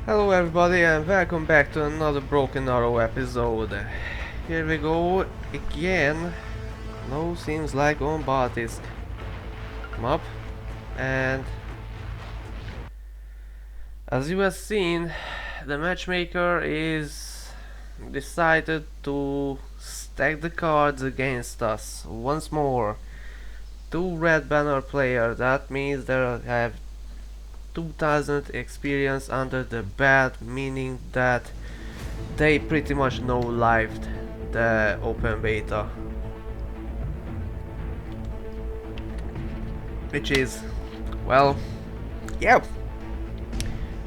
Hello everybody and welcome back to another Broken Arrow episode. Here we go again. No, seems like on Baltisk map. And as you have seen, the matchmaker is decided to stack the cards against us once more. Two red banner players, that means they have 2000 experience under the belt, meaning that they pretty much know lived the open beta, which is, well, yeah,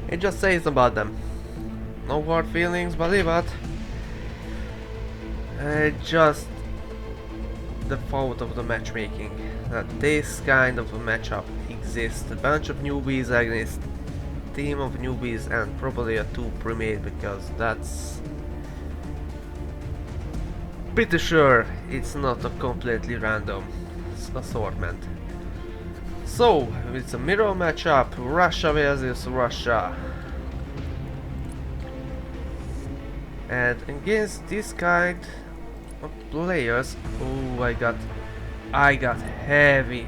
it just says about them. No hard feelings, believe it. Just the fault of the matchmaking, that this kind of a matchup exists. A bunch of newbies against team of newbies and probably a two pre-made, because that's pretty sure it's not a completely random assortment. So, it's a mirror matchup, Russia versus Russia. And against this kind of players, oh, I got heavy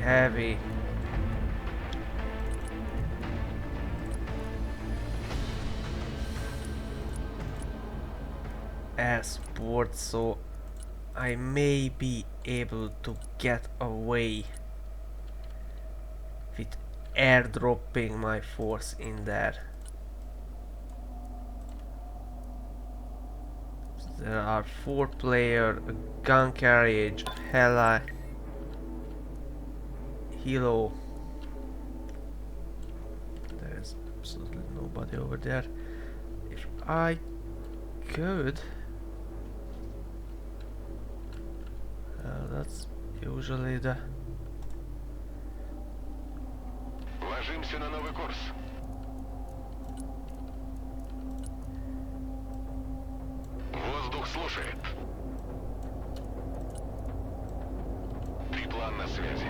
air support, so I may be able to get away with airdropping my force in there. There are 4 players, a gun carriage, heli, helo. There's absolutely nobody over there. If I could, that's usually the. Ложимся на новый курс. Воздух слушает. Триплан на связи.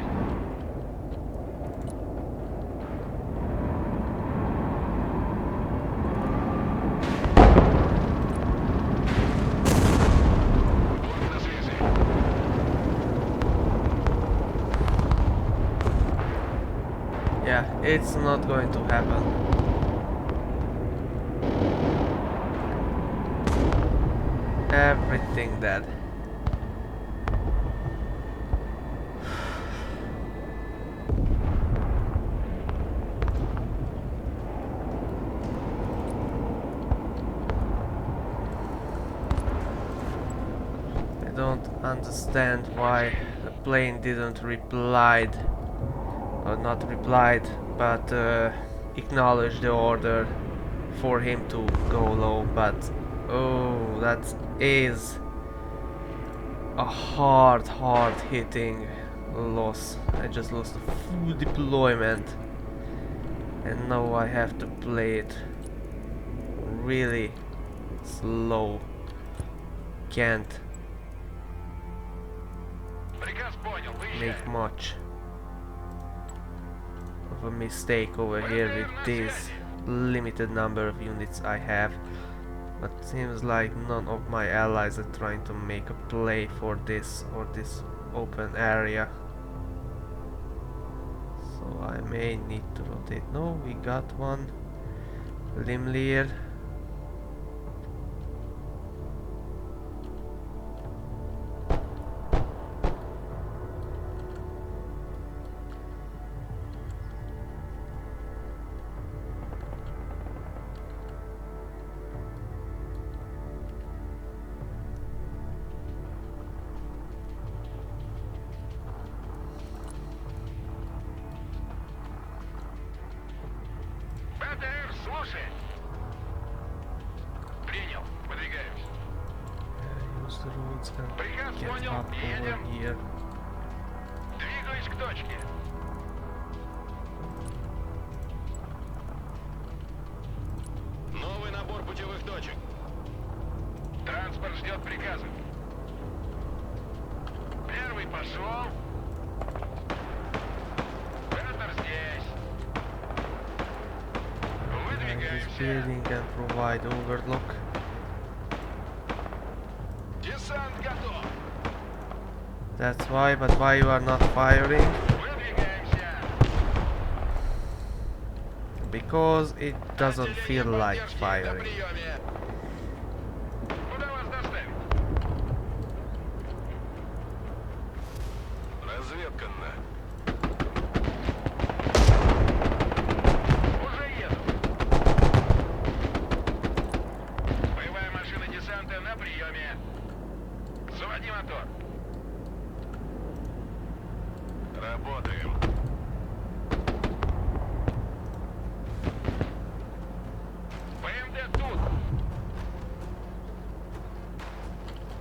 Блок на связи. Yeah, it's not going to happen. Everything dead. I don't understand why the plane didn't replied, or not replied, but acknowledged the order for him to go low. But oh, that is a hard hitting loss. I just lost a full deployment, and now I have to play it really slow. Can't Приказ понял. make Выезжаем. much of a mistake over here with this limited number of units I have. But seems like none of my allies are trying to make a play for this or this open area. So I may need to rotate. No, we got one. Limlir. БТР слушает. Принял. Выдвигаемся. Use the roads and Приказ get понял. up over Едем. here. Двигаюсь к точке. Новый набор путевых точек. Транспорт ждет приказа. Первый пошел. Ветер здесь. Выдвигаемся. building and provide overlook. Десант готов. That's why, but why you are not firing? Выдвигаемся. Because it doesn't Отделение feel like поддержки на firing. приеме. Куда вас доставить? Разведка на. Уже еду. Боевая машина десанта на приеме. Заводи мотор. Работаем. ПМД тут.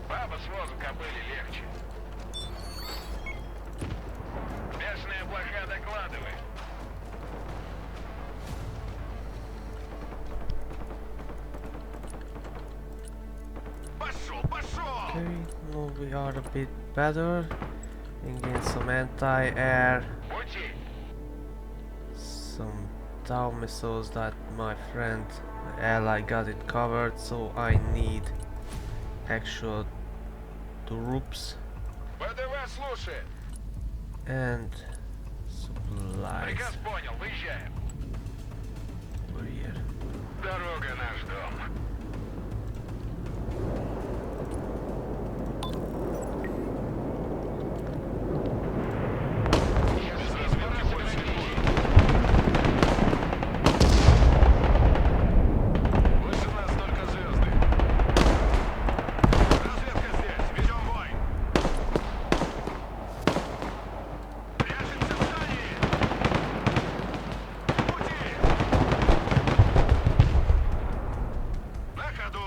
Баба с возу кобыли легче. Бешеная блоха докладывает. Пошел, пошел! Okay, no, we are a bit better. And gain some anti-air, Пути. some Tau missiles that my friend, my ally got it covered, so I need actual troops ВДВ слушает. and supplies Приказ понял, выезжаем. over here. Дорога наш дом. Без разведки больше не буду. Выше нас только звезды. Разведка здесь, ведем бой. Прячемся в здании. Пути. На ходу.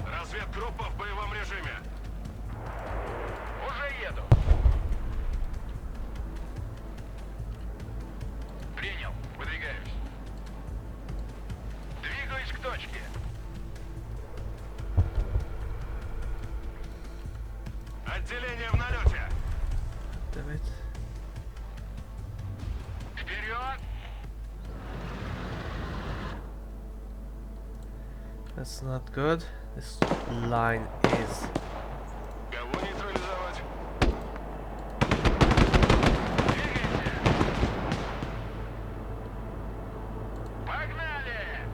Разведгруппа в боевом режиме. Уже еду. Принял. Выдвигаюсь. Двигаюсь к точке. Отделение в налете. Damn it. Вперед. That's not good. This line is Кого нейтрализовать? Двигаемся. Погнали.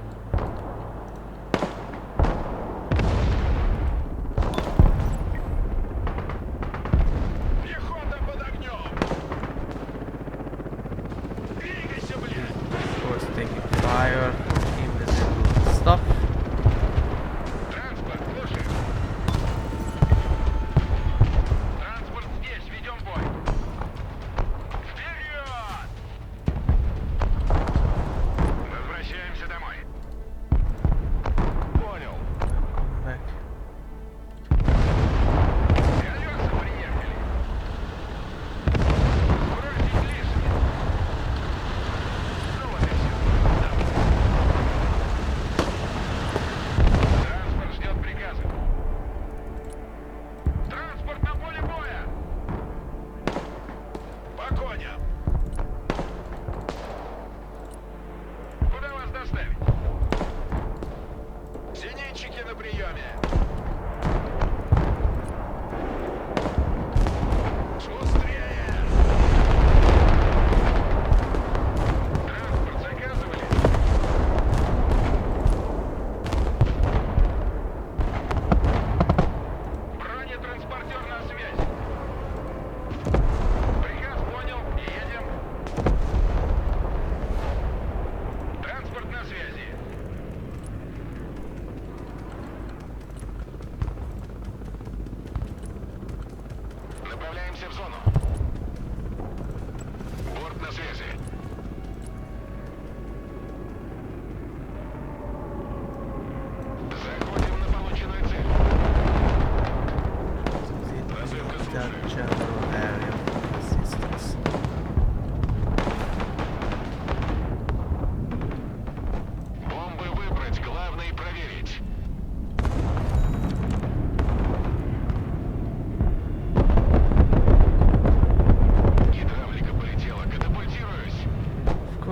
Пехота под огнем. Двигайся, блядь. of course taking fire from invisible stuff. Транспорт, слушай. Транспорт здесь, ведем бой. Вперед! Возвращаемся домой. Понял. Come back. Колеса приехали. Бросить лишнее. Ну вот и все.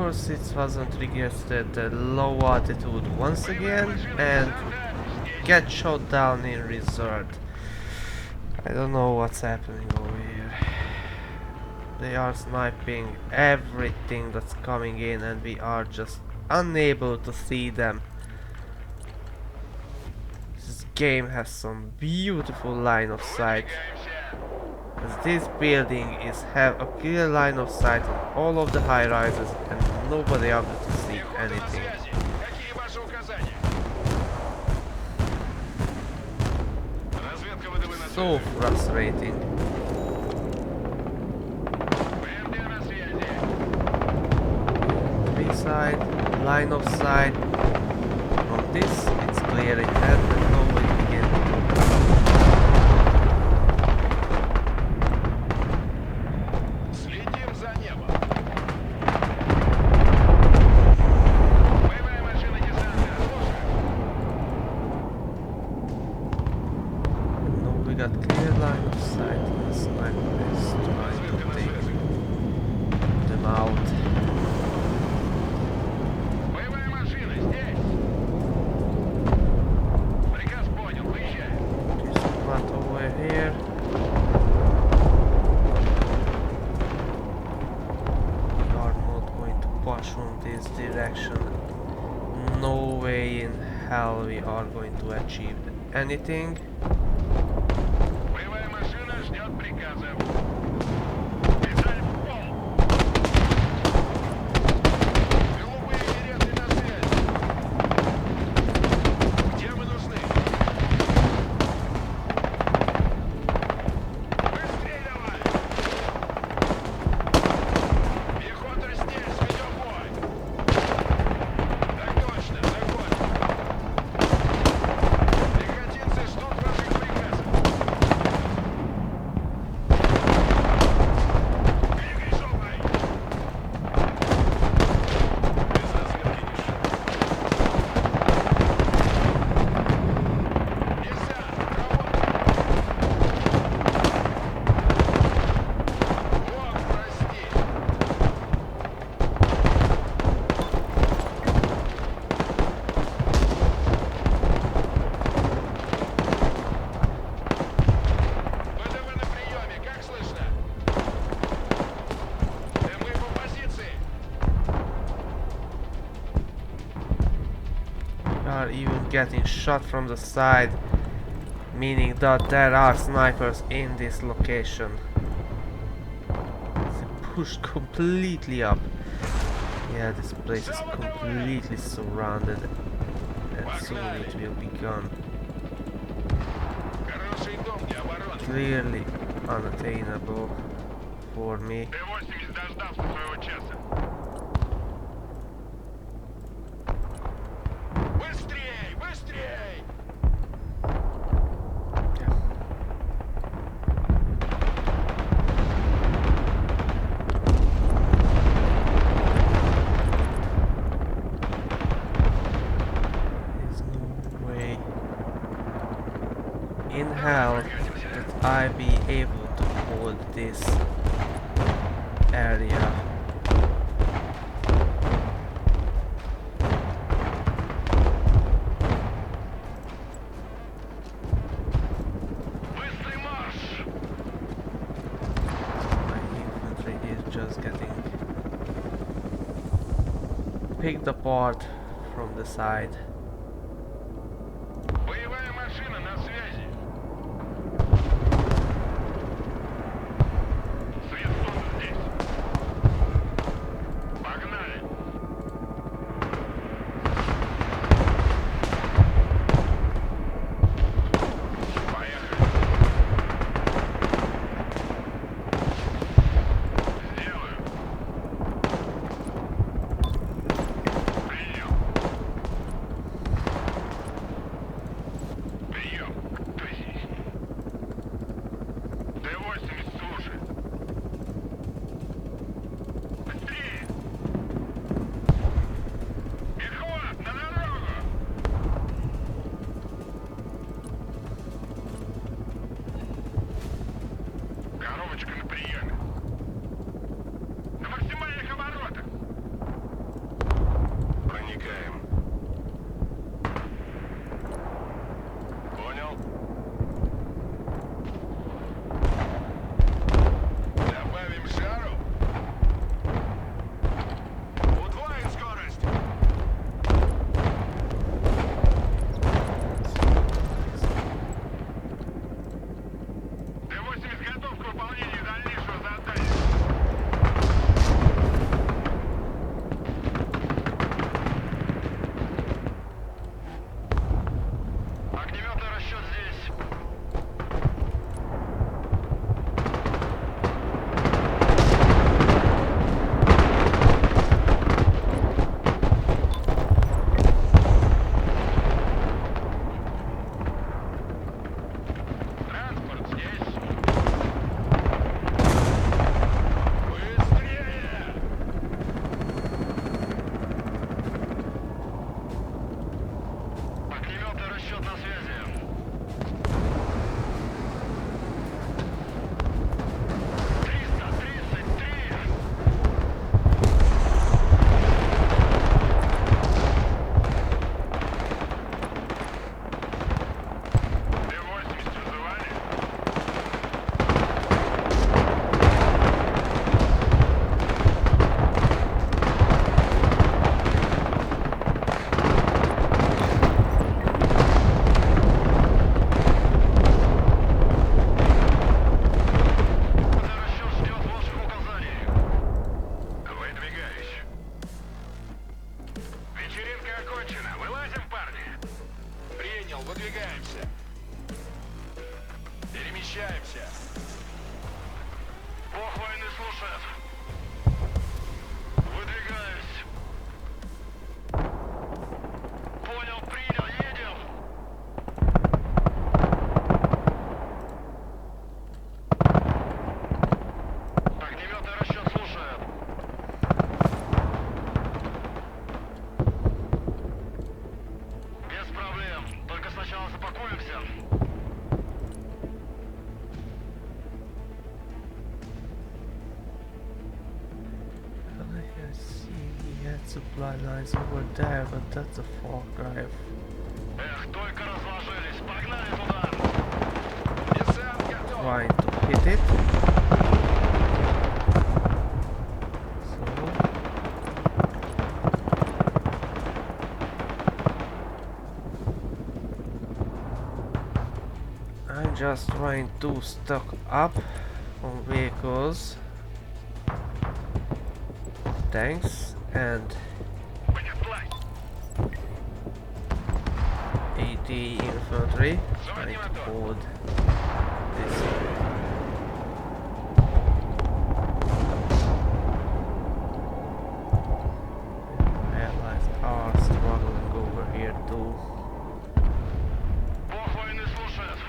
course it wasn't registered the low altitude once again and get shot down in resort. I don't know what's happening over here. They are sniping everything that's coming in and we are just unable to see them. This game has some beautiful line of sight. As this building have a clear line of sight on all of the high rises and nobody able to see anything. Какие ваши указания? Разведка ВДВ на So frustrating. ВМД на связи. Three side, line of sight. From this it's clear ahead and nobody begin. Следим за небом. Боевая машина десанта. Слушаю. No, we got clear line of sight and the sniper is trying to take them out. Боевая машина здесь. Приказ понял. Выезжаем. There's a plant over here. We are not going to push on this direction. No way in hell we are going to achieve anything. Боевая машина ждет приказа. Мишель в пол. Голубые береты на связи. Где вы нужны? Быстрей давай! Пехота здесь, ведем бой! Так точно, закончим. Пехотинцы ждут ваших приказов. Перегружай! Без разведки не шаг. Десант, работай! Бог прости! ВДВ на приеме, как слышно? Мы по позиции. We are even getting shot from the side, meaning that there are snipers in this location. They pushed completely up. Yeah, this place is completely surrounded and soon it will be gone. Хороший дом для обороны. Clearly unattainable for me. Т-80 дождался своего часа. Быстрей, быстрей! There's no way in hell that I be able to hold this area. Быстрый марш! My infantry is just getting picked apart from the side. Боевая машина на связи. Свистун здесь. Погнали! Поехали! Сделаю. Принял. I see we had supply lines over there, but that's a far drive. Эх, только разложились. Погнали туда. Десант готов. Trying to hit it. So I'm just trying to stock up on vehicles, tanks, and Понеслась. AT infantry. Trying to hold this. Allies are struggling over here too. Бог войны слушает.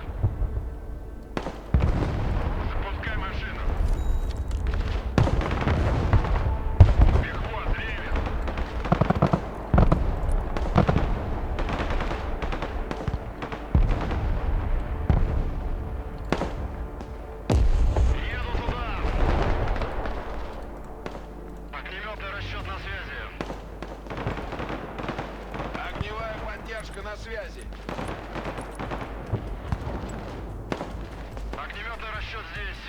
Запускай машину. Пехот, ревет. Еду туда. Огнеметный расчет на связи. Огневая поддержка на связи. Огнеметный расчет здесь.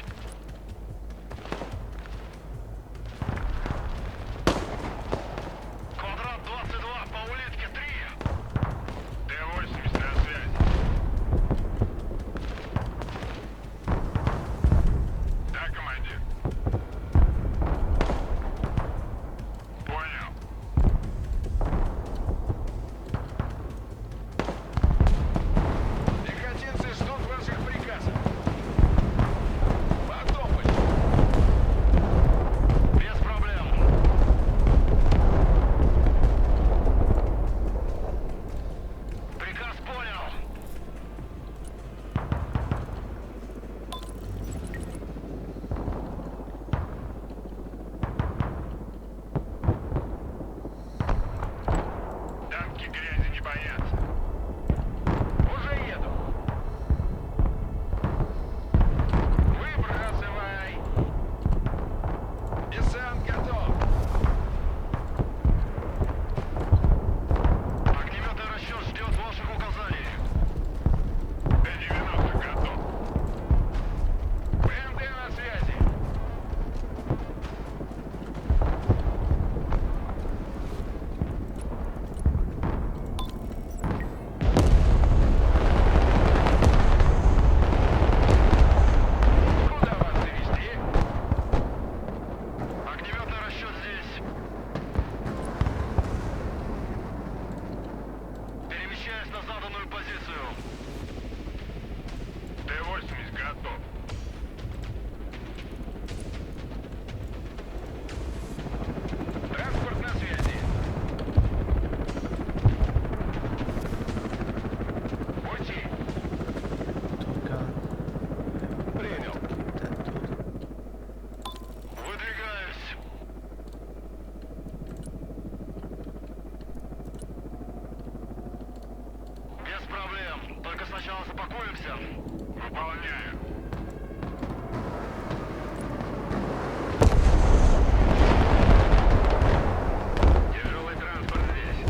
Квадрат 22, по улитке 3. Т-80 на связи. Да, командир. Понял. Пехотинцы ждут ваших приказов. Потопали. Без проблем. Приказ понял. Танки грязи не боятся. Уже еду. Выбрасывай. Десант готов. Огнеметный расчет ждет ваших указаний. Т-90 готов. БМД на связи. Куда вас завести? Огнеметный расчет здесь. Перемещаюсь на заданную позицию. Т-80 готов. Транспорт на связи. Пути. Gun. Принял. That dude. Выдвигаюсь. Без проблем. Только сначала запакуемся. Выполняю. Тяжелый транспорт здесь.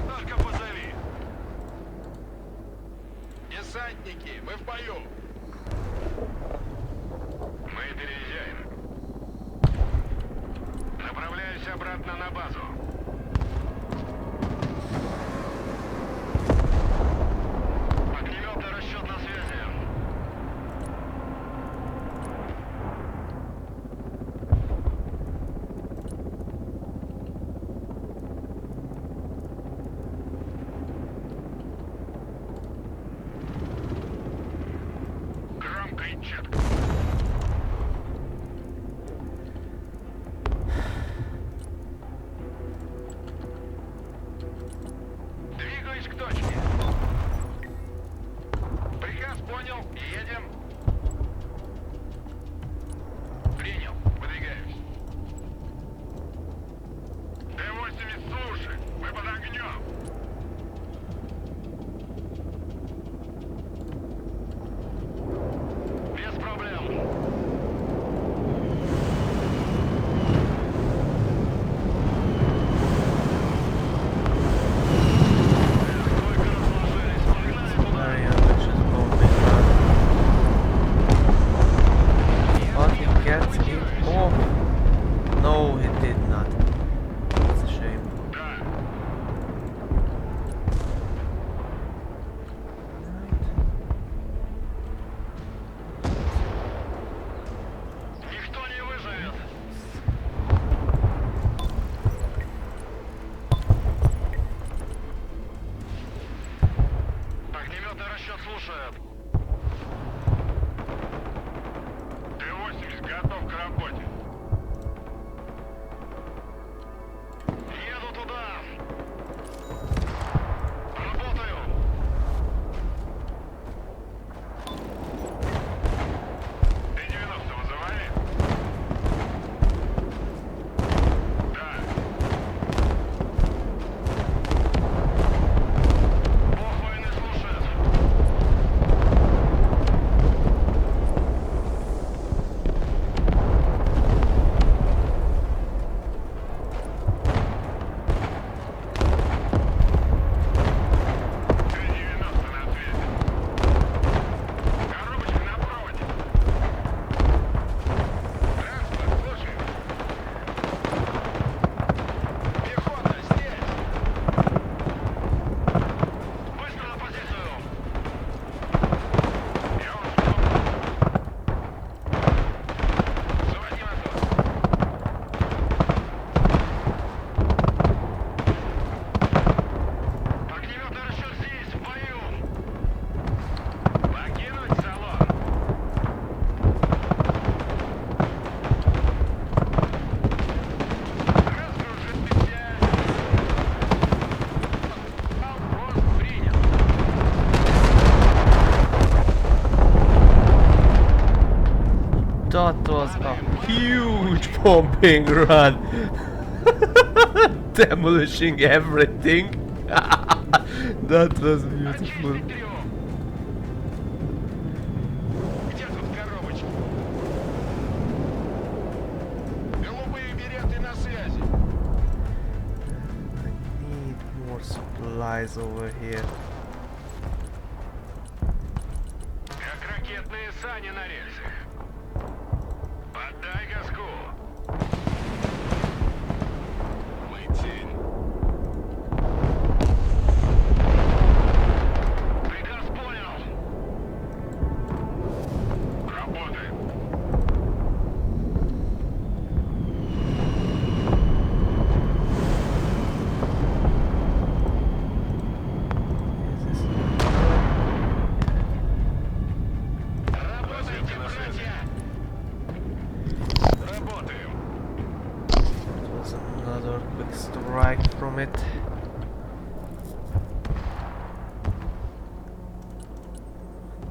Только позови. Десантники, мы в бою. Мы переезжаем. Направляюсь обратно на базу. Огнеметный расчет на связи. Громко и четко. слушают. Т-80 готов к работе. Еду туда. Работаю. Т-90 вызывали? Да. Бог войны слушает. Т-90 на связи. Коробочка на проводе. Транспорт, слушаю. Пехота здесь. Быстро на позицию. Я вас жду. Заводи мотор. Огнеметный расчет здесь, в бою. Покинуть салон. Разгружить Вопрос принял. That was a huge pumping run. Demolishing everything. That was beautiful. Очистить трюм. Где тут коробочка? Голубые береты на связи. I need more supplies over here. Как ракетные сани на рельсах. Поддай газку. Мы тень. Приказ понял. Работаем. Is this- Работайте, братья. Работаем. It was another quick strike from it.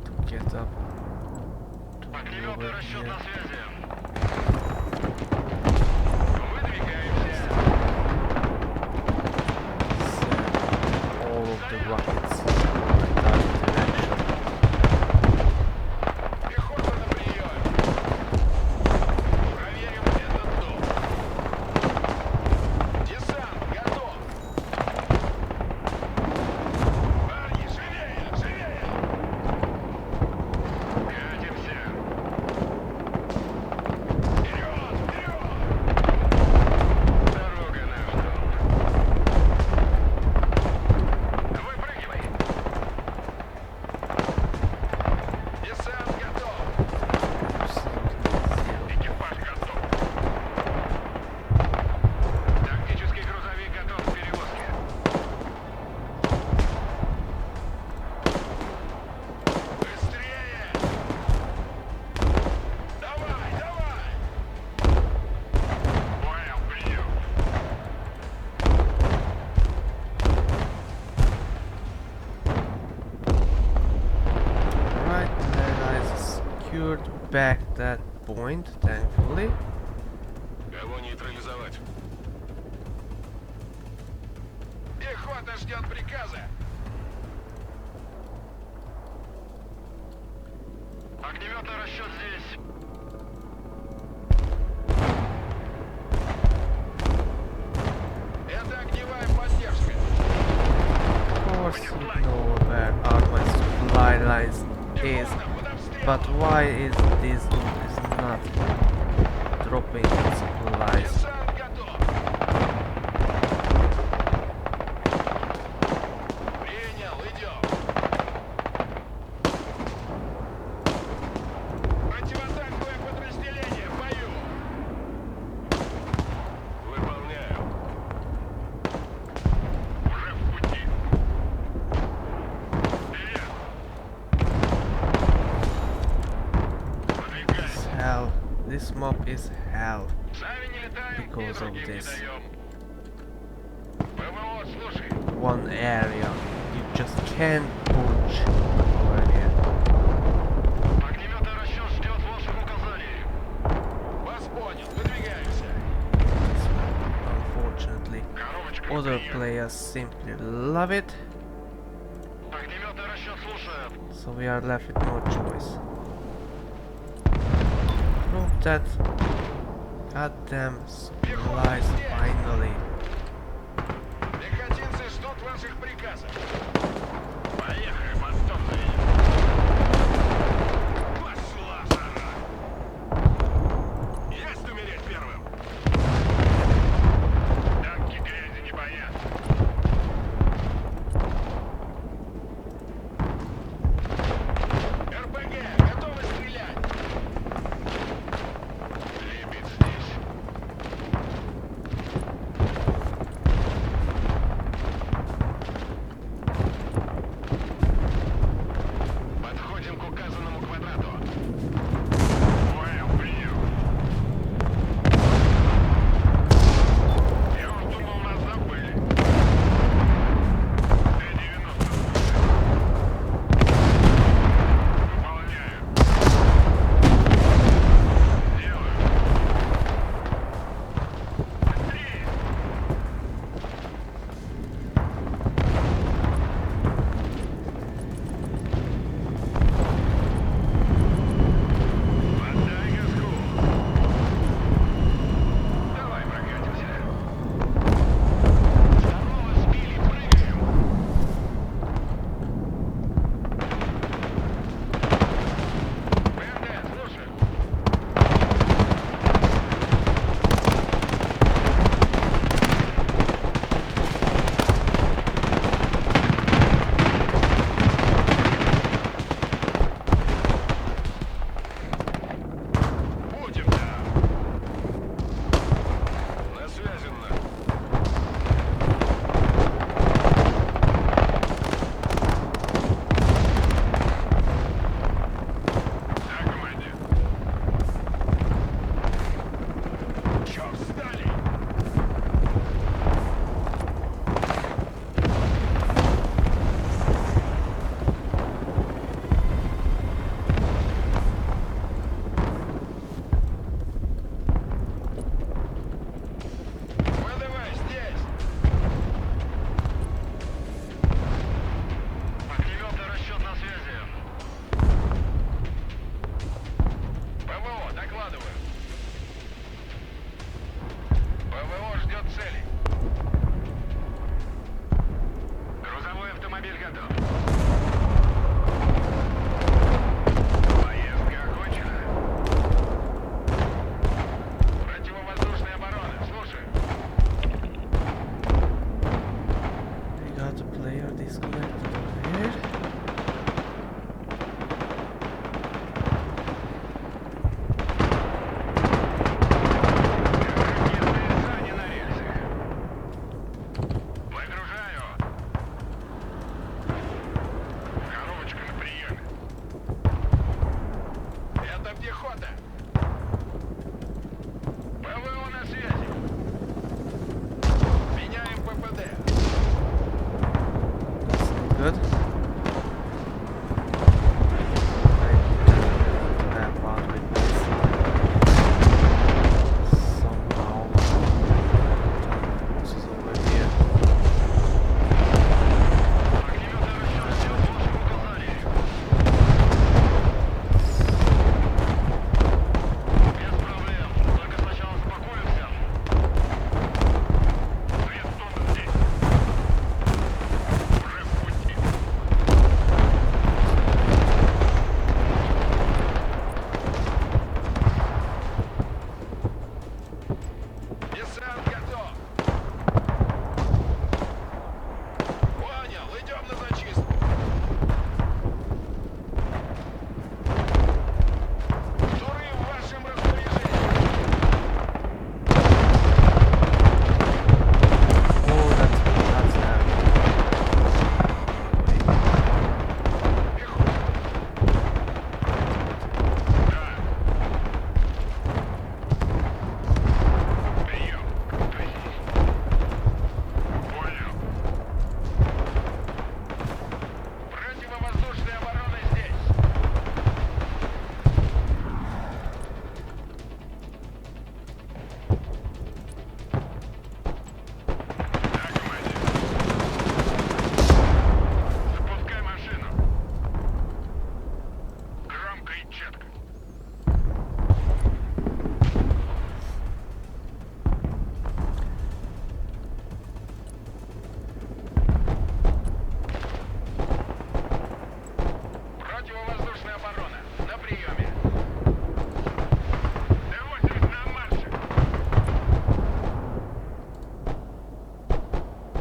To get up to Огнеметный over расчет here. на связи. Выдвигаемся. Set all of the rockets in that direction. Пехота на приеме. Проверим этот дом. Десант готов. Парни, живее, живее. Пятимся. Вперед, вперед. Дорога наш дом. Выпрыгивай. Десант готов. Absolutely zero. Экипаж готов. Тактический грузовик готов к перевозке. Быстрее! Давай, давай! Понял, прием. Right, then I secured back that point, thankfully. Кого нейтрализовать? Пехота ждет приказа. Огнеметный расчет здесь. Это огневая поддержка. Of course you know where are my supply lines is, Пехота под обстрелом. but why is this is not dropping supplies? Десант готов. Принял, идем. Противотанковое подразделение в бою. Выполняю. Уже в пути. Вперед. map is hell Сами не летаем и because of другим не this даем. ПВО, слушай. one area. You just can't push over here. Огнеметный расчет ждет ваших указаний. Вас понял. Выдвигаемся. Unfortunately, Коробочка other прием. players simply love it, Огнеметный расчет слушает. so we are left with no choice. Prove that goddamn supplies finally. Пехотинцы ждут ваших приказов. Поехали, подступные. Пошла жара. Есть умереть первым. Танки грязи не боятся. РПГ, готовы стрелять. Липец здесь.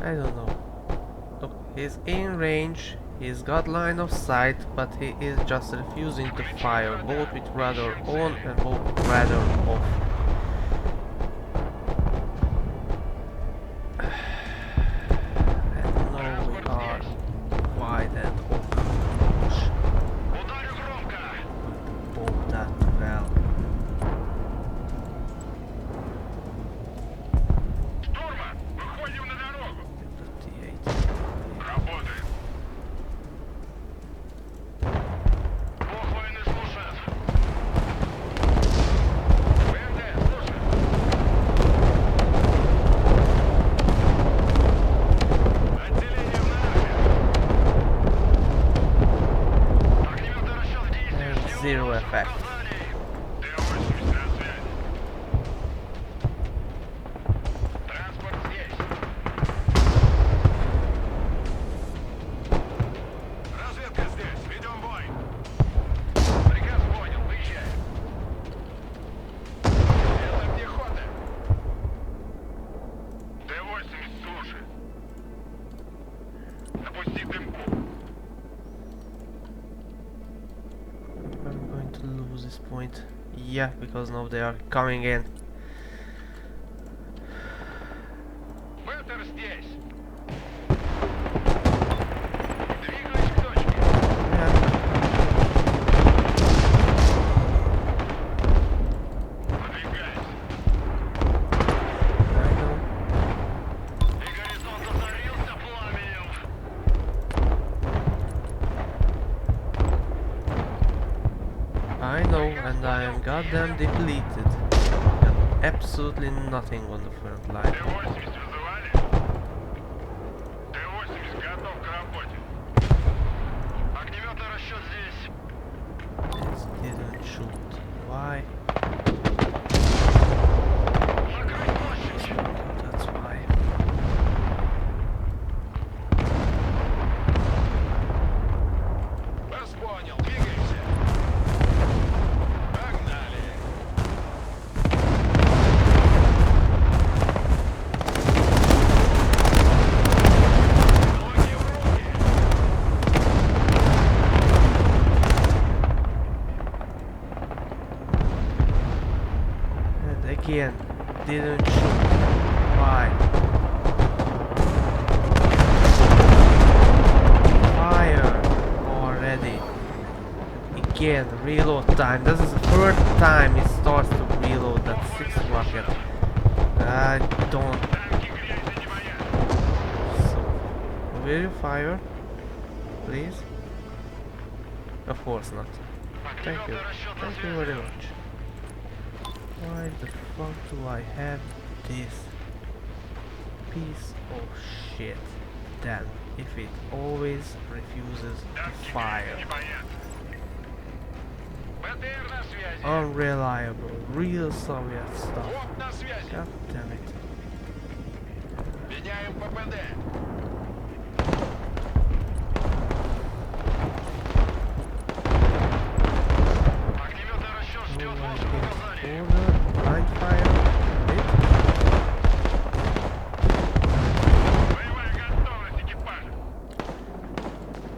I don't know. Look, he's in range, he's got line of sight, but he is just refusing to fire, both with radar on and both with radar off. And now we are wide and open. Ударю громко! Bomb that well. Штурма! Выходим на дорогу! 58. Работаем! Бог войны слушает! ВМД, слушай! Отделение в нарахе! Огнеметный расчет в действии! And Ждем zero ваших effect. указаний! Т-80 на связи! Транспорт здесь! Разведка здесь! Ведем бой! Приказ понял, выезжаем! Это пехота! Т-80 слушай! Опусти дымку! I'm going to lose this point. Yeah, because now they are coming in. Беттер здесь! Двигаюсь к точке! Yeah. Подвигайся! I know. И горизонт озарился пламенем! I know, and I am goddamn depleted. Got absolutely nothing on the front line. Т-80 вызывали? Т-80 готов к работе! Огнеметный расчет здесь! It didn't shoot. Why? Накрыть площадь! That's why. Вас понял, двигаемся! Погнали! Ноги в руки! And again, didn't shoot. Why? Fire already. Again, reload time. This is the third time it starts to reload that 6 rocket. I don't. Танки грязи не боятся! So, will you fire? Please? Of course not. Thank you. Огнеметный расчет на Thank you связи! very much. Why the fuck do I have this piece of shit then if it always refuses to Танки грязи fire? не боятся! БТР на связи! Unreliable, real Soviet stuff. Вот на связи! God damn it. Меняем ППД! Огнеметный расчет No, ждет I ваших get указаний! order, blind fire, hit. Боевая готовность экипажа!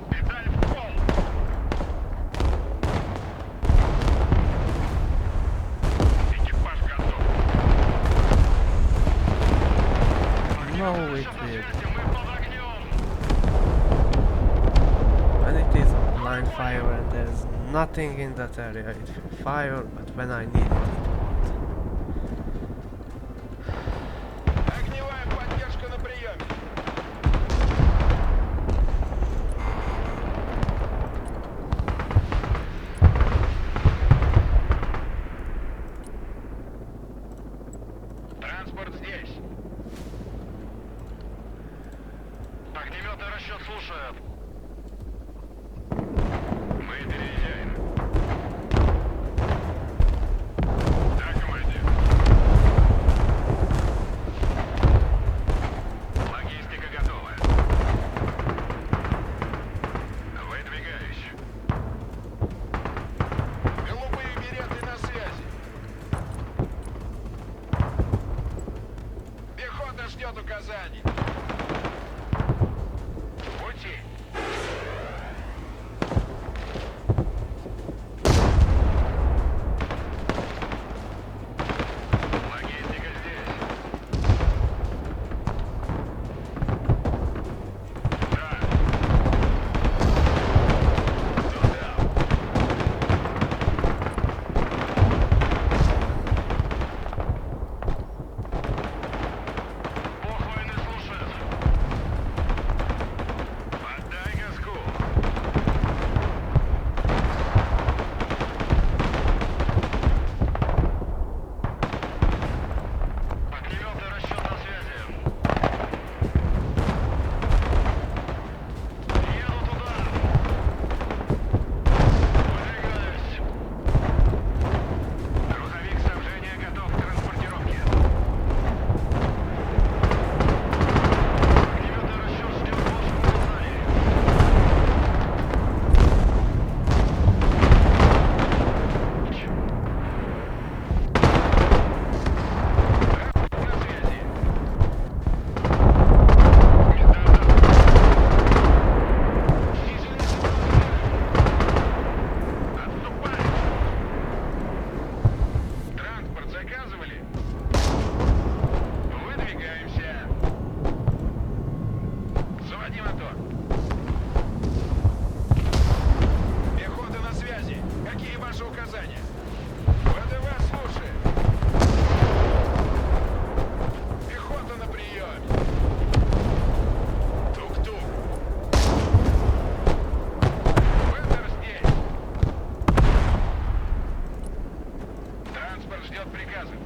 Педаль в пол! Экипаж готов! No, Огнеметный it расчет на did. связи, мы под огнем! And it is a blind fire and there's nothing in that area. It will fire, but when I need it, it won't. Огневая поддержка на приеме! Транспорт здесь! Огнеметный расчет слушает! Мы переезжаем! Да, командир! Логистика готова! Выдвигаюсь! Голубые береты на связи! Пехота ждет указаний! В пути. Логистика здесь. Да. Туда. Похвально слушают. Отдай газку. Огнеметный расчет на связи. Еду туда. Выдвигаюсь. Грузовик снабжения готов к транспортировке. Огнеметный расчет ждет ваших указаний. На связи. Отступай! Транспорт заказывали? Выдвигаемся. Заводи мотор. Пехота на связи. Какие ваши указания? ВДВ слушает. Пехота на приеме. Тук-тук. Вендер здесь. Транспорт ждет приказов.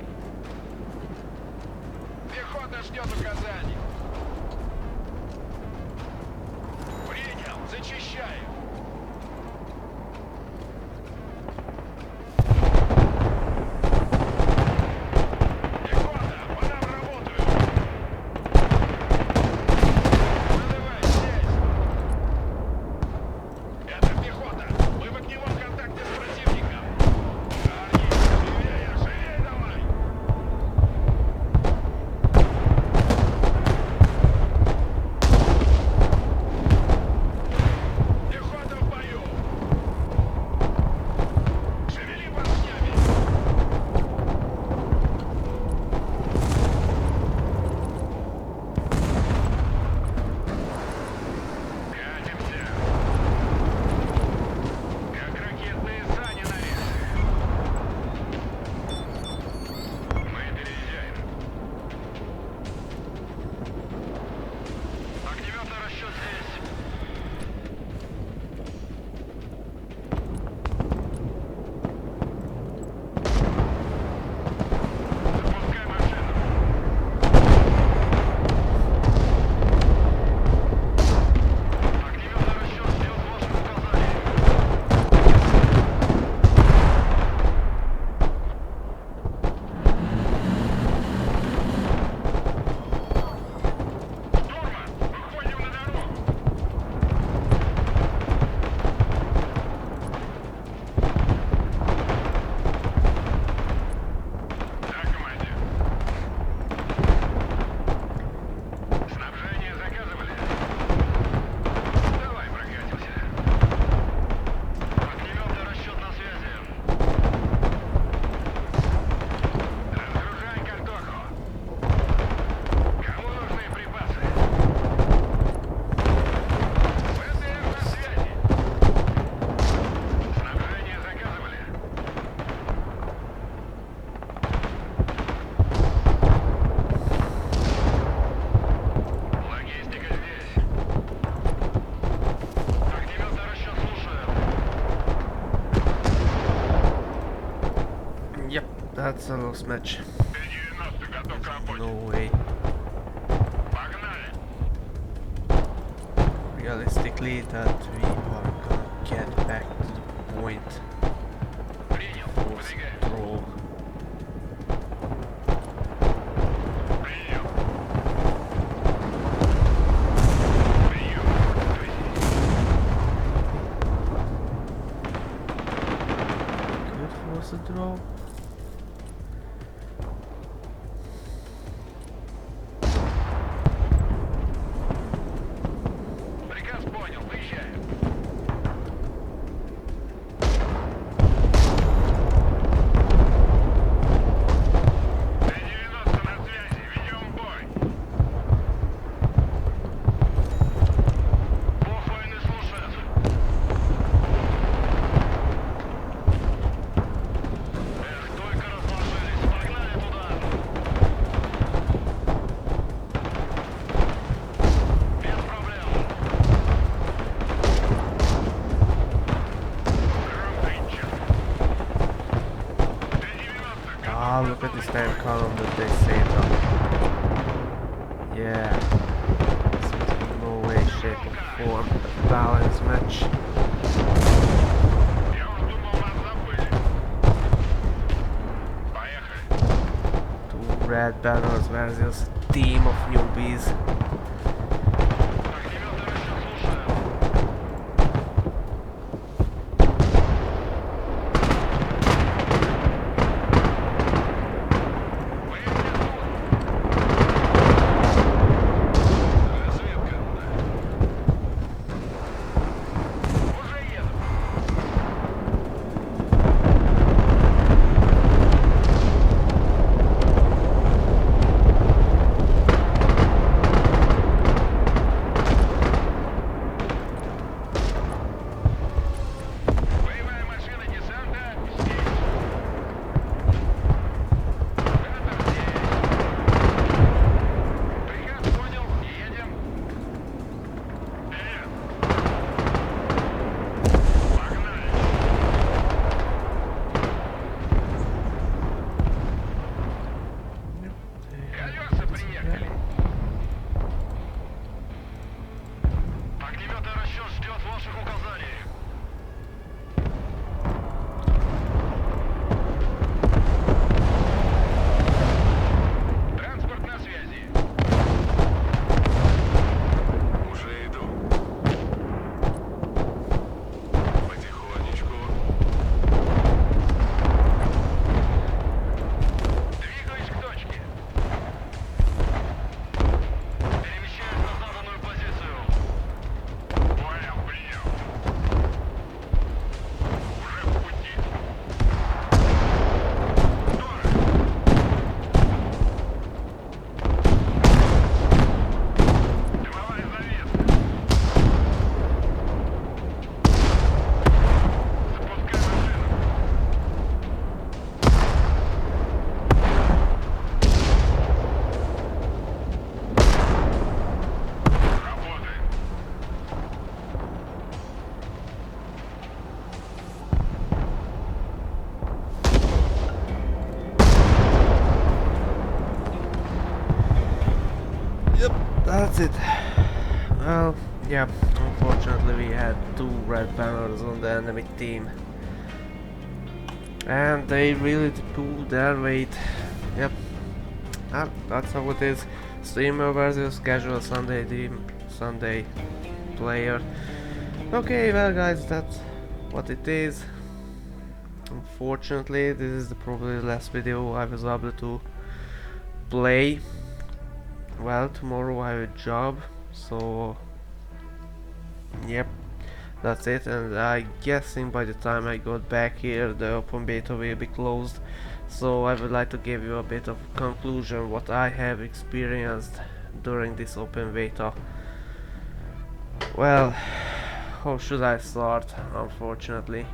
Пехота ждет указаний. Принял. Зачищаю. Пехота, по нам работают. ВДВ здесь. Это пехота. Мы в огневом контакте с противником. Парни, живее, живее давай. Пехота в бою. Шевели поршнями. Катимся. Как ракетные сани на рельсах. Мы переезжаем. Огнеметный расчет здесь. Запускай машину. Огнеметный расчет ждет ваших указаний. Штурман, выходим на дорогу. Да, командир. Снабжение заказывали? Давай прокатимся. Огнеметный расчет на связи. Разгружай картоху. Кому нужны припасы? ВТР на связи. Снабжение заказывали? Логистика здесь. Огнеметный расчет слушаю. Yep, that's a lost match. Т-90 готов к работе. No way. Погнали. Realistically, that we are gonna get back to the point. Принял. Force Выдвигаемся. draw. Прием. Прием. Good force draw. Yeah, this was in no way, shape or form a balanced match. Я уж думал, нас забыли. Поехали. Two red banners versus a team of newbies. Огнеметы расчет слушаю. Выезд тут. Разведка. Уже еду. Боевая машина десанта здесь. Оператор здесь. Приказ понял. Едем. Вперед. Погнали. Колеса приехали. Огнеметный расчет ждет ваших указаний. Транспорт на связи. Уже иду. Потихонечку. Двигаюсь к точке. Перемещаюсь на заданную позицию. Понял, принял. Уже в пути. Здорово. Дымовая завеса. Запускай машину. Работаем. Yep, that's it. Well, yeah, unfortunately we had two red banners on the enemy team. And they really pulled their weight. Yep, that's how it is. Streamer versus casual Sunday team, Sunday player. Okay, well guys, that's what it is. Unfortunately, this is probably the last video I was able to play. Well, tomorrow I have a job, so yep, that's it. And I guessing by the time I got back here, the open beta will be closed. So I would like to give you a bit of conclusion what I have experienced during this open beta. Well, how should I start? Unfortunately,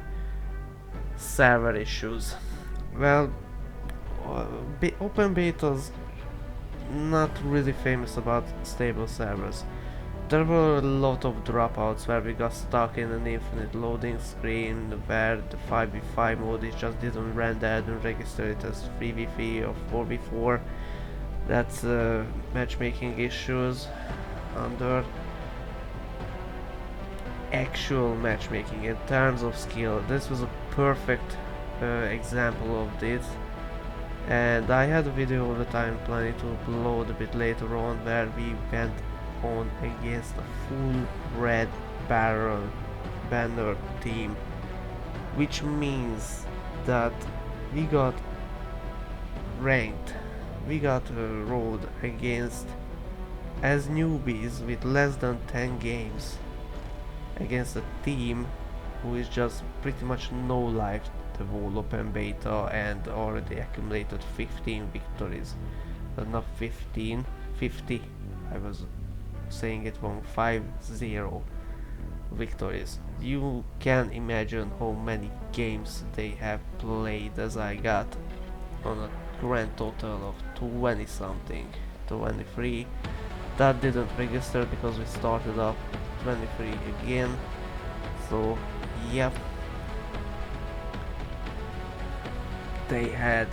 server issues. Well, open betas not really famous about stable servers. There were a lot of dropouts where we got stuck in an infinite loading screen where the 5v5 mode it just didn't render and register it as 3v3 or 4v4. That's matchmaking issues under actual matchmaking in terms of skill. This was a perfect example of this. And I had a video that I'm planning to upload a bit later on where we went on against a full red banner team, which means that we got ranked, we got rolled against as newbies with less than 10 games against a team who is just pretty much no life the whole open beta and already accumulated 15 victories. Not 15, 50. I was saying it wrong. 5-0 victories. You can imagine how many games they have played, as I got on a grand total of 20 something, 23. That didn't register because we started up 23 again. So yep, they had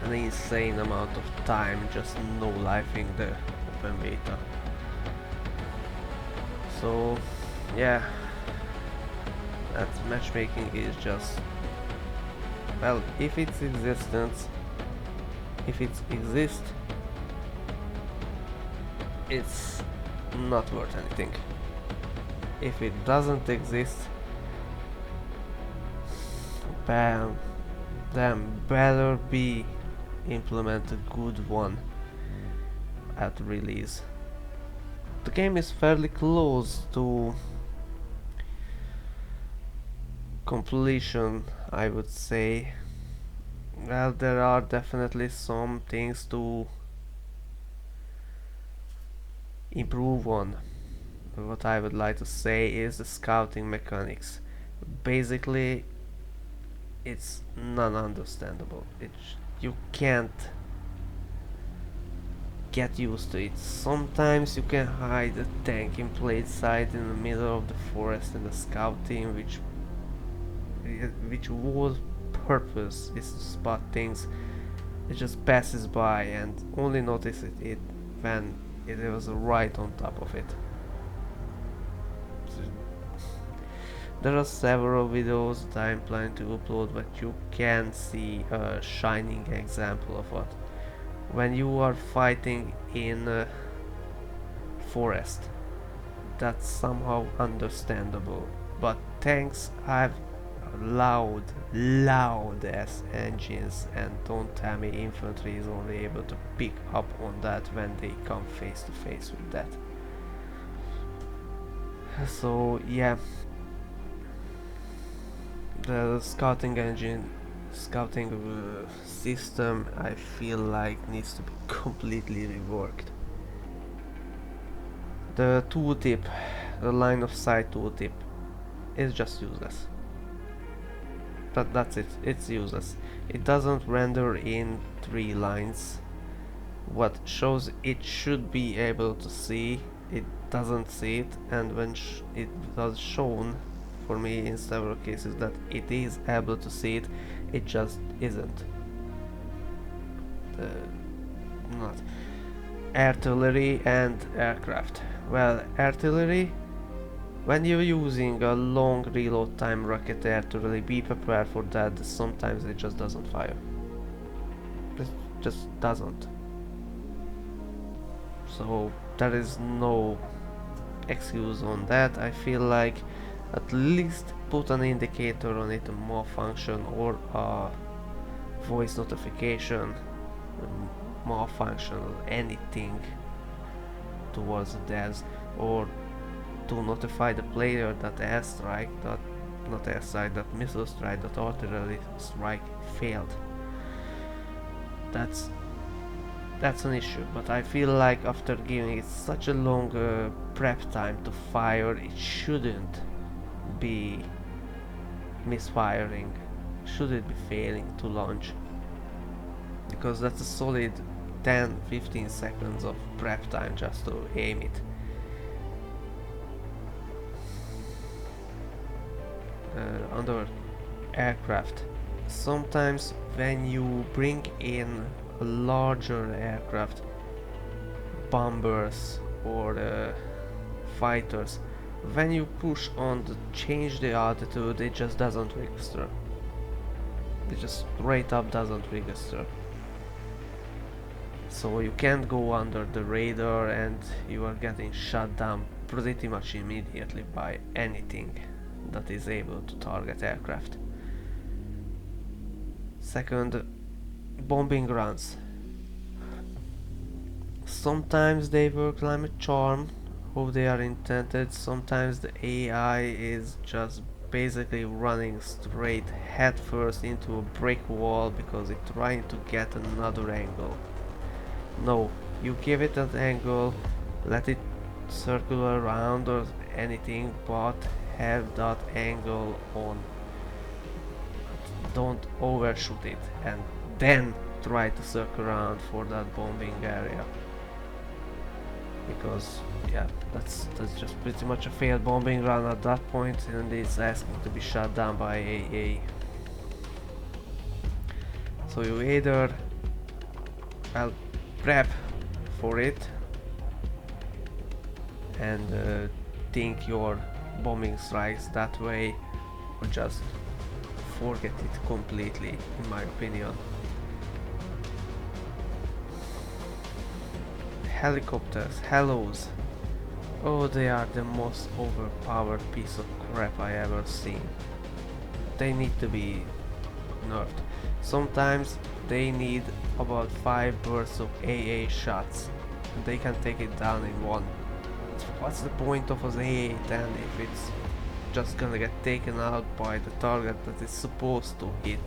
an insane amount of time just no-lifing the open beta. So yeah, that matchmaking is just, well, if it exists, it's not worth anything. If it doesn't exist, bam, then better be implement a good one at release. The game is fairly close to completion, I would say. Well, there are definitely some things to improve on. What I would like to say is the scouting mechanics. Basically, it's non-understandable. You can't get used to it. Sometimes you can hide a tank in plain sight in the middle of the forest in the scout team, which whole purpose is to spot things. It just passes by and only notices it when it was right on top of it. There are several videos that I'm planning to upload, but you can see a shining example of what when you are fighting in a forest. That's somehow understandable, but tanks have loud ass engines, and don't tell me infantry is only able to pick up on that when they come face to face with that. So yeah, the scouting system, I feel like needs to be completely reworked. The tooltip, the line of sight tooltip, is just useless. That's it, it's useless. It doesn't render in 3 lines. What shows it should be able to see, it doesn't see it, and when it was shown for me in several cases that it is able to see it, it just isn't. Not artillery and aircraft. Well, artillery, when you're using a long reload time rocket artillery, be prepared for that. Sometimes it just doesn't fire. It just doesn't. So there is no excuse on that. I feel like at least put an indicator on it, a malfunction or a voice notification, malfunction or anything towards the devs, or to notify the player that airstrike, that missile strike, that artillery strike failed. That's an issue, but I feel like after giving it such a long prep time to fire, it shouldn't be misfiring, shouldn't be failing to launch, because that's a solid 10-15 seconds of prep time just to aim it. Under aircraft, sometimes when you bring in a larger aircraft, bombers or fighters, when you push on to change the altitude, it just doesn't register. It just straight up doesn't register. So you can't go under the radar and you are getting shot down pretty much immediately by anything that is able to target aircraft. Second, bombing runs. Sometimes they work like a charm, how they are intended. Sometimes the AI is just basically running straight headfirst into a brick wall because it's trying to get another angle. No, you give it an angle, let it circle around or anything, but have that angle on. Don't overshoot it and then try to circle around for that bombing area, because yeah, that's just pretty much a failed bombing run at that point, and it's asking to be shot down by AA. So you either, well, prep for it, and think your bombing strikes that way, or just forget it completely, in my opinion. Helicopters, hellos. Oh, they are the most overpowered piece of crap I ever seen. They need to be nerfed. Sometimes they need about 5 bursts of AA shots, and they can take it down in one. What's the point of an AA then if it's just gonna get taken out by the target that it's supposed to hit?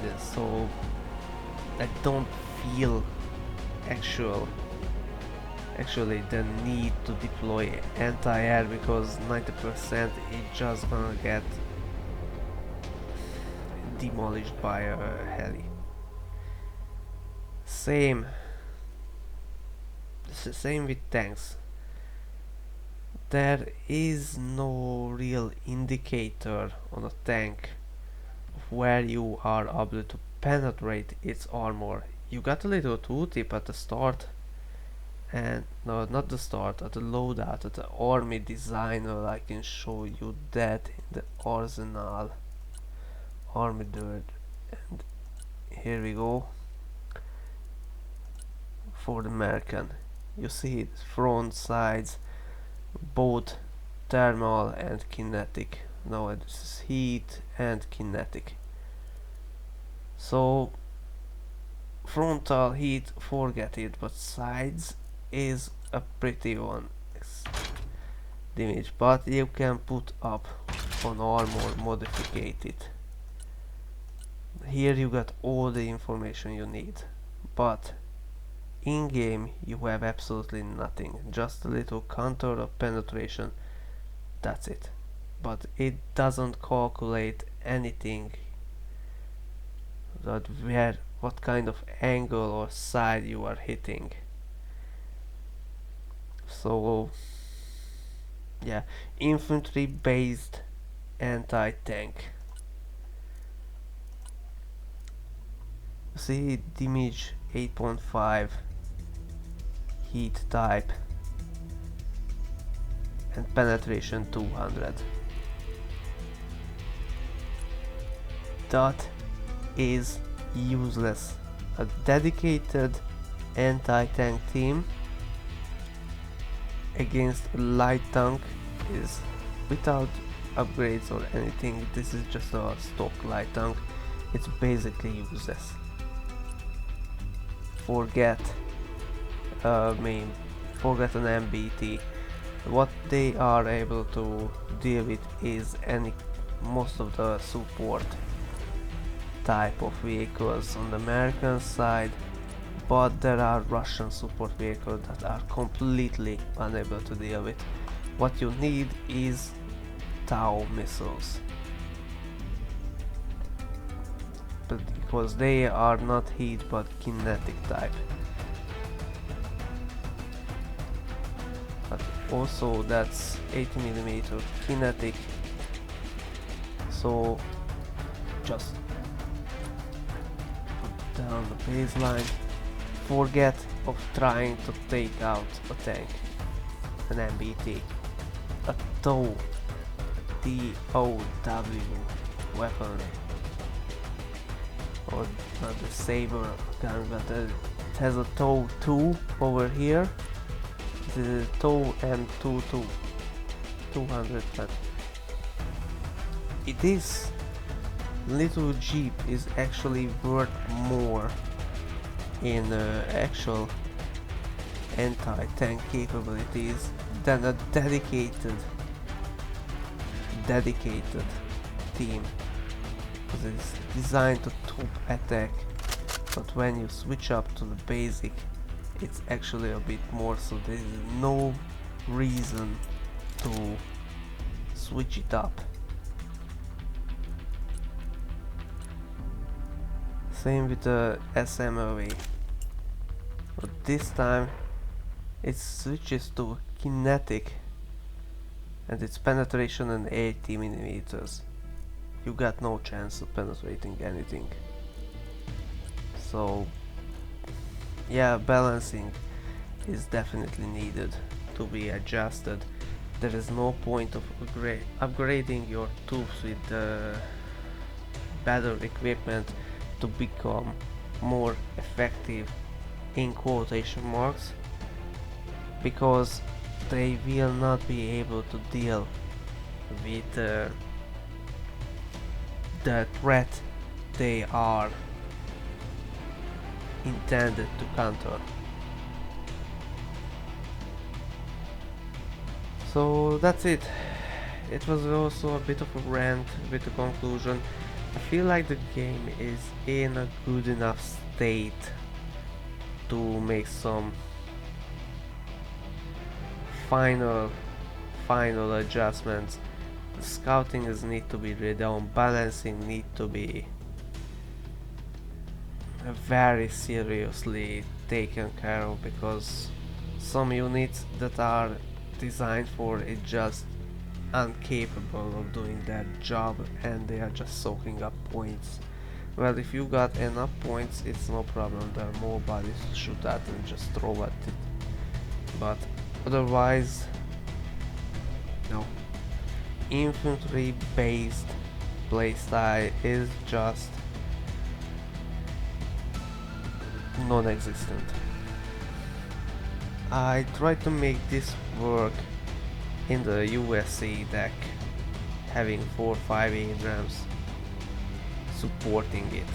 Yeah, so I don't feel actually the need to deploy anti-air, because 90% it's just gonna get demolished by a heli. Same with tanks. There is no real indicator on a tank of where you are able to penetrate its armor. You got a little tooltip at the start, and no, not the start, at the loadout, at the army designer. I can show you that in the arsenal, army dirt, and here we go. For the American, you see it, front, sides, both thermal and kinetic. Now this is heat and kinetic. So frontal heat, forget it, but sides is a pretty one damage, but you can put up on armor, modify it. Here you got all the information you need, but in game you have absolutely nothing, just a little counter of penetration, that's it. But it doesn't calculate anything that what kind of angle or side you are hitting. So yeah, infantry based anti-tank. See, damage 8.5, heat type, and penetration 200. That is useless. A dedicated anti-tank team against a light tank is, without upgrades or anything, this is just a stock light tank, it's basically useless. Forget forget an MBT. What they are able to deal with is most of the support type of vehicles on the American side, but there are Russian support vehicles that are completely unable to deal with. What you need is Tau missiles, but because they are not heat but kinetic type. But also that's 80mm kinetic, so just put down the baseline. Forget of trying to take out a tank, an MBT, a TOW, T-O-W weapon, or not the Saber gun, but it has a TOW 2 over here. This is a TOW M22 200, but this little jeep is actually worth more in actual anti-tank capabilities than a dedicated team, because it's designed to top attack, but when you switch up to the basic it's actually a bit more, so there is no reason to switch it up. Same with the SMOV, but this time it switches to kinetic and its penetration in 80mm. You got no chance of penetrating anything. So Yeah, balancing is definitely needed to be adjusted. There is no point of upgrading your tubes with better equipment to become more effective in quotation marks, because they will not be able to deal with the threat they are intended to counter. So that's it. It was also a bit of a rant with a conclusion. I feel like the game is in a good enough state to make some final final adjustments. The scouting is need to be redone, balancing need to be very seriously taken care of, because some units that are designed for it just incapable of doing that job, and they are just soaking up points. Well, if you got enough points, it's no problem. There are more bodies to shoot at and just throw at it. But otherwise, no. Infantry based playstyle is just non-existent. I tried to make this work in the USC deck, having 4 or 5 Abrams supporting it,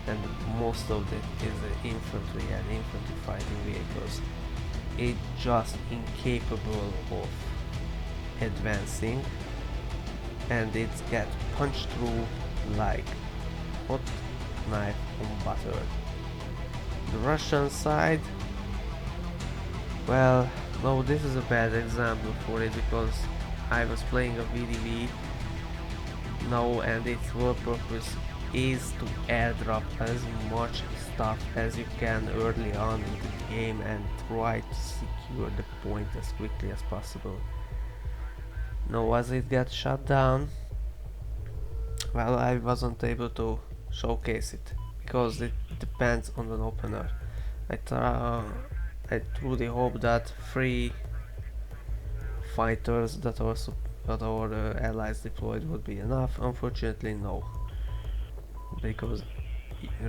and most of it is infantry and infantry fighting vehicles. It's just incapable of advancing, and it gets punched through like hot knife on butter. The Russian side, well, no, this is a bad example for it, because I was playing a VDV now, and its whole purpose is to airdrop as much stuff as you can early on in the game and try to secure the point as quickly as possible. Now, as it got shut down, well, I wasn't able to showcase it because it depends on an opener. I truly hope that 3 fighters that our allies deployed would be enough. Unfortunately, no, because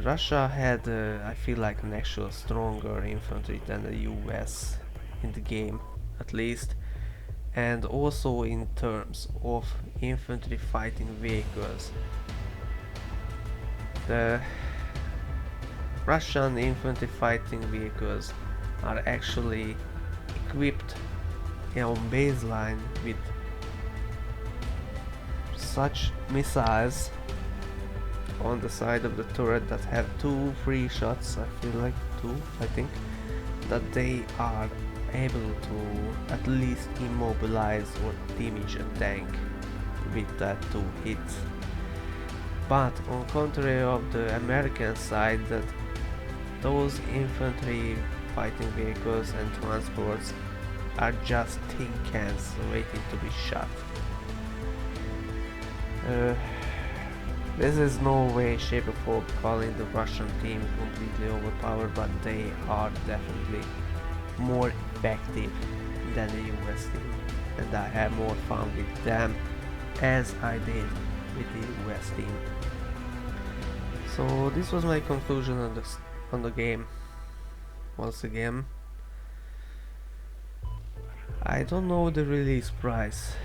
Russia had, I feel like, an actual stronger infantry than the US in the game, at least, and also in terms of infantry fighting vehicles. The Russian infantry fighting vehicles are actually equipped on baseline with such missiles on the side of the turret that have 2 free shots, I feel like 2, I think, that they are able to at least immobilize or damage a tank with that 2 hits. But on contrary of the American side, that those infantry fighting vehicles and transports are just tin cans waiting to be shot. This is no way, shape or form calling the Russian team completely overpowered, but they are definitely more effective than the US team, and I have more fun with them as I did with the US team. So this was my conclusion on the game. Once again, I don't know the release price,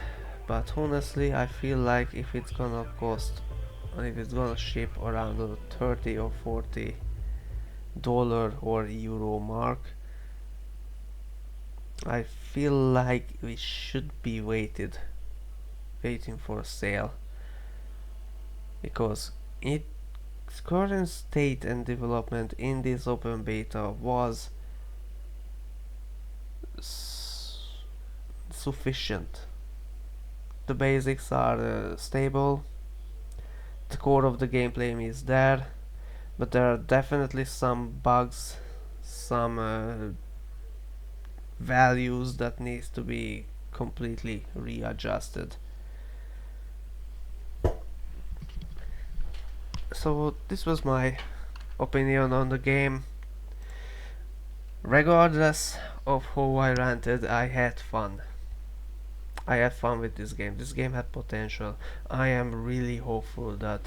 but honestly I feel like if it's gonna ship around the 30 or 40 dollar or euro mark, I feel like we should be waiting for a sale, because its current state and development in this open beta was sufficient. The basics are stable, the core of the gameplay is there, but there are definitely some bugs, some values that needs to be completely readjusted. So this was my opinion on the game. Regardless of how I ranted, I had fun. I had fun with this game. This game had potential. I am really hopeful that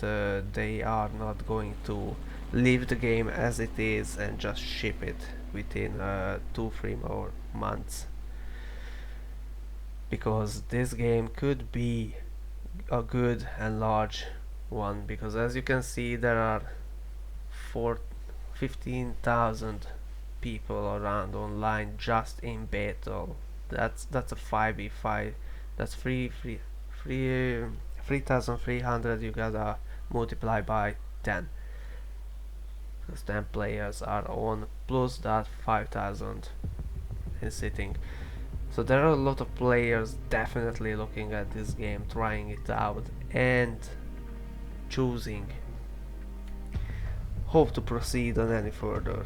they are not going to leave the game as it is and just ship it within 2-3 more months, because this game could be a good and large one, because as you can see there are 15,000 people around online just in battle. That's a 5v5. That's 3,300. You gotta multiply by 10, because 10 players are on, plus that 5,000 is sitting. So there are a lot of players definitely looking at this game, trying it out, and choosing how to proceed on any further.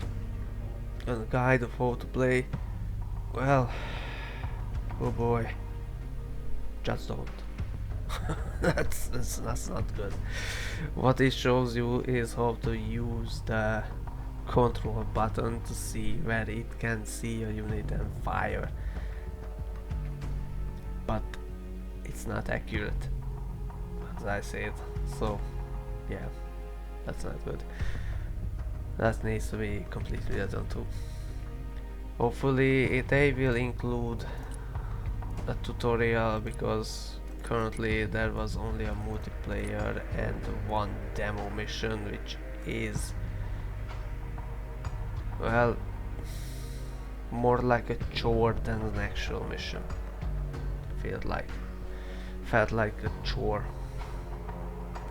And a guide of how to play, well, oh boy, just don't. that's not good. What it shows you is how to use the control button to see where it can see a unit and fire, but it's not accurate, as I said. So yeah, that's not good. That needs to be completely done too. Hopefully they will include a tutorial, because currently there was only a multiplayer and one demo mission, which is, well, more like a chore than an actual mission. Felt like a chore.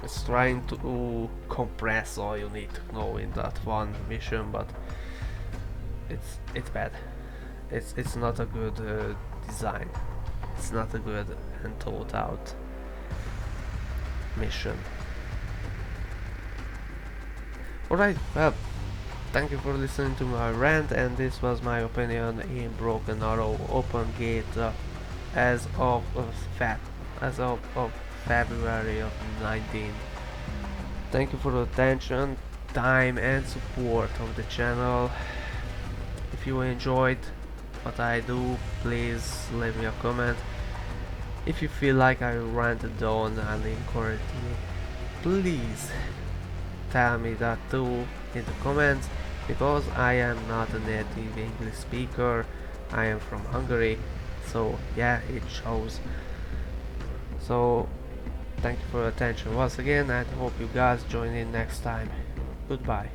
It's trying to compress all you need to know in that one mission, but it's bad. It's not a good design. It's not a good and thought out mission. Alright, well, thank you for listening to my rant, and this was my opinion in Broken Arrow Open Gate as of February of 19. Thank you for the attention, time and support of the channel. If you enjoyed what I do, please leave me a comment. If you feel like I ranted on and encouraged me, please tell me that too in the comments, because I am not a native English speaker. I am from Hungary, so yeah, it shows. So thank you for your attention once again, and hope you guys join in next time. Goodbye.